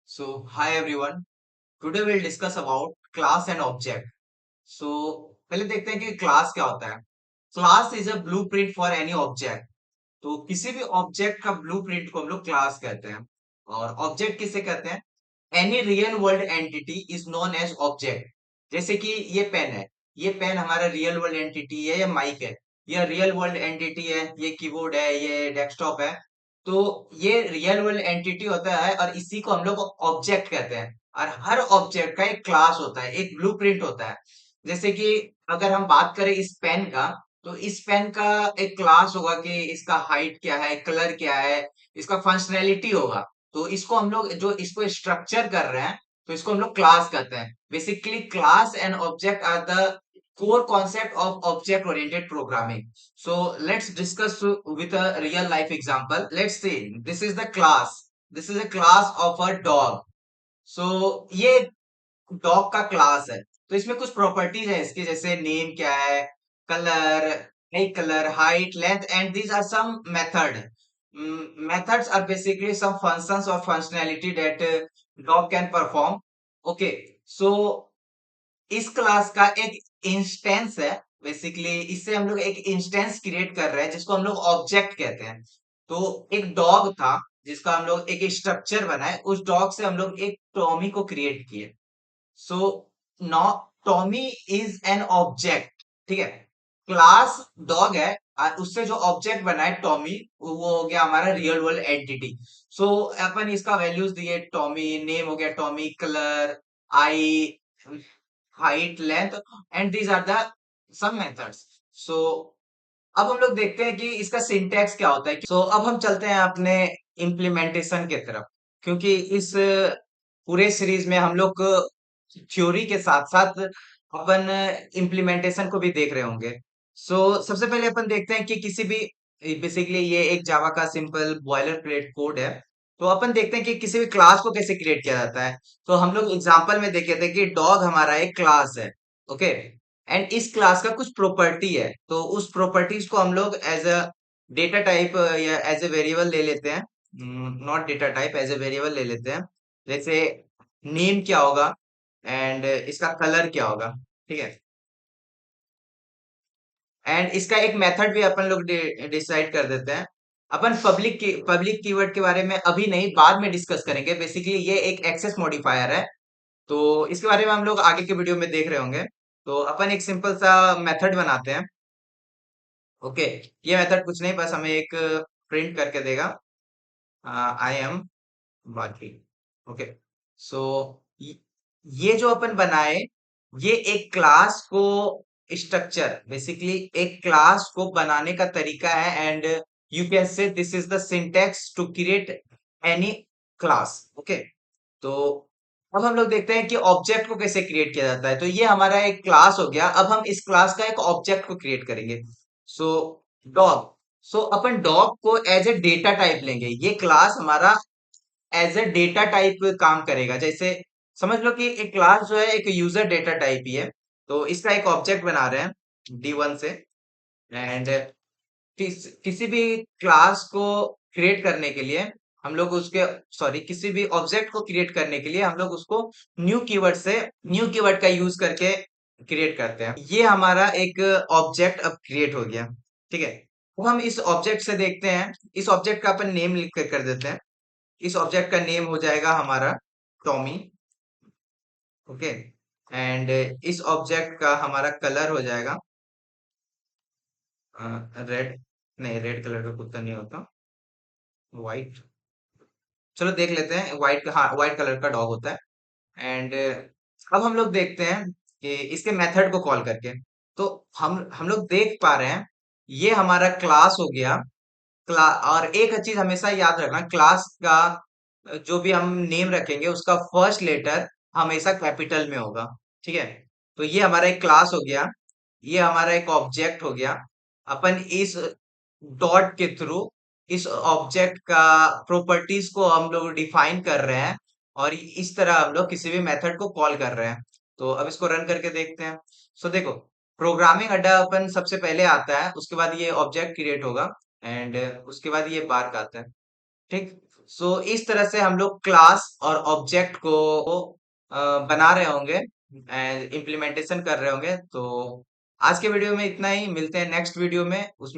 So, hi everyone. Today we'll discuss about class and object. So, पहले देखते हैं कि क्लास क्या होता है. Class is a blueprint for any object. तो किसी भी ऑब्जेक्ट का ब्लूप्रिंट को हम लोग क्लास कहते हैं. और ऑब्जेक्ट किसे कहते हैं? Any real world entity is known as object. जैसे कि ये पेन है. ये पेन हमारा रियल वर्ल्ड एंटिटी है. ये माइक है. ये रियल वर्ल्ड एंटिटी है. ये कीबोर्ड है. ये डेस्कटॉप है. तो ये रियल वर्ल्ड एंटिटी होता है और इसी को हम लोग ऑब्जेक्ट कहते हैं. और हर ऑब्जेक्ट का एक क्लास होता है, एक ब्लूप्रिंट होता है. जैसे कि अगर हम बात करें इस पेन का, तो इस पेन का एक क्लास होगा कि इसका हाइट क्या है, कलर क्या है, इसका फंक्शनैलिटी होगा. तो इसको हम लोग जो इसको स्ट्रक्चर कर रहे हैं, तो इसको हम लोग क्लास कहते हैं. Basically class and object are the core concept of object oriented programming. So let's discuss with a real life example. Let's see, this is the class. This is a class of a dog. So ये dog का class है. तो इसमें कुछ properties है इसकी, जैसे name क्या है, colour, colour, height, length, and these are some method. Methods are basically some functions or functionality that dog can perform. Okay, so इस क्लास का एक इंस्टेंस है. बेसिकली इससे हम लोग एक इंस्टेंस क्रिएट कर रहे हैं जिसको हम लोग ऑब्जेक्ट कहते हैं. तो एक डॉग था जिसका हम लोग एक स्ट्रक्चर बनाए. उस डॉग से हम लोग एक टॉमी को क्रिएट किए. So no, Tommy is an object. ठीक है. क्लास डॉग है और उससे जो ऑब्जेक्ट बना है टॉमी, वो हो गया हमारा रियल वर्ल्ड एंटिटी. सो अपन इसका वैल्यूज दिए. टॉमी नेम हो गया, Tommy colour, eye, height, length, and these are the some methods. So अब हम लोग देखते हैं कि इसका सिंटैक्स क्या होता है. सो अब हम चलते हैं अपने इम्प्लीमेंटेशन की तरफ, क्योंकि इस पूरे सीरीज में हम लोग थ्योरी के साथ साथ अपन इम्प्लीमेंटेशन को भी देख रहे होंगे. सो सबसे पहले अपन देखते हैं कि किसी भी, बेसिकली ये एक जावा का सिंपल बॉयलर प्लेट कोड है. तो अपन देखते हैं कि किसी भी क्लास को कैसे क्रिएट किया जाता है. तो हम लोग एग्जांपल में देखे थे कि डॉग हमारा एक क्लास है. ओके. एंड इस क्लास का कुछ प्रॉपर्टी है, तो उस प्रॉपर्टीज को हम लोग एज अ डेटा टाइप या एज ए वेरिएबल ले लेते हैं. Not data type, as a variable ले लेते हैं. जैसे नेम क्या होगा एंड इसका कलर क्या होगा. ठीक है. एंड इसका एक मेथड भी अपन लोग डिसाइड कर देते हैं. अपन पब्लिक कीवर्ड के बारे में अभी नहीं, बाद में डिस्कस करेंगे. बेसिकली ये एक एक्सेस मॉडिफायर है. तो इसके बारे में हम लोग आगे के वीडियो में देख रहे होंगे. तो अपन एक सिंपल सा मेथड बनाते हैं. ओके. ये मेथड कुछ नहीं, बस हमें एक प्रिंट करके देगा, आई एम बाकी. ओके. सो ये जो अपन बनाए, ये एक क्लास को स्ट्रक्चर, बेसिकली एक क्लास को बनाने का तरीका है. And you can say this is the syntax to create any class. Okay. तो अब हम लोग देखते हैं कि ऑब्जेक्ट को कैसे क्रिएट किया जाता है. तो ये हमारा एक क्लास हो गया. अब हम इस क्लास का एक ऑब्जेक्ट को क्रिएट करेंगे. सो डॉग. सो अपन डॉग को एज ए डेटा टाइप लेंगे. ये क्लास हमारा एज ए डेटा टाइप काम करेगा. जैसे समझ लो कि एक क्लास जो है एक यूजर डेटा टाइप ही है. तो इसका एक ऑब्जेक्ट बना रहे हैं D1 से. एंड किसी भी क्लास को क्रिएट करने के लिए हम लोग उसके, सॉरी, किसी भी ऑब्जेक्ट को क्रिएट करने के लिए हम लोग उसको न्यू कीवर्ड से, न्यू कीवर्ड का यूज करके क्रिएट करते हैं. ये हमारा एक ऑब्जेक्ट अब क्रिएट हो गया. ठीक है. अब हम इस ऑब्जेक्ट से देखते हैं. इस ऑब्जेक्ट का अपन नेम लिख कर देते हैं. इस ऑब्जेक्ट का नेम हो जाएगा हमारा टॉमी. ओके. एंड इस ऑब्जेक्ट का हमारा कलर हो जाएगा रेड. नहीं, रेड कलर का कुत्ता नहीं होता, व्हाइट. चलो देख लेते हैं. व्हाइट, हाँ, व्हाइट कलर का डॉग होता है. एंड अब हम लोग देखते हैं कि इसके मेथड को कॉल करके. तो हम लोग देख पा रहे हैं ये हमारा क्लास हो गया. और एक चीज हमेशा याद रखना, क्लास का जो भी हम नेम रखेंगे उसका फर्स्ट लेटर हमेशा कैपिटल में होगा. ठीक है. तो ये हमारा एक क्लास हो गया. ये हमारा एक ऑब्जेक्ट हो गया. अपन इस डॉट के थ्रू इस ऑब्जेक्ट का प्रॉपर्टीज को हम लोग डिफाइन कर रहे हैं. और इस तरह हम लोग किसी भी मेथड को कॉल कर रहे हैं. तो अब इसको रन करके देखते हैं. सो देखो, प्रोग्रामिंग अड्डा अपन सबसे पहले आता है, उसके बाद ये ऑब्जेक्ट क्रिएट होगा. एंड उसके बाद ये बार्क आता है. ठीक. सो इस तरह से हम लोग क्लास और ऑब्जेक्ट को बना रहे होंगे, इम्प्लीमेंटेशन कर रहे होंगे। तो आज के वीडियो में इतना ही, मिलते हैं नेक्स्ट वीडियो में, उसमें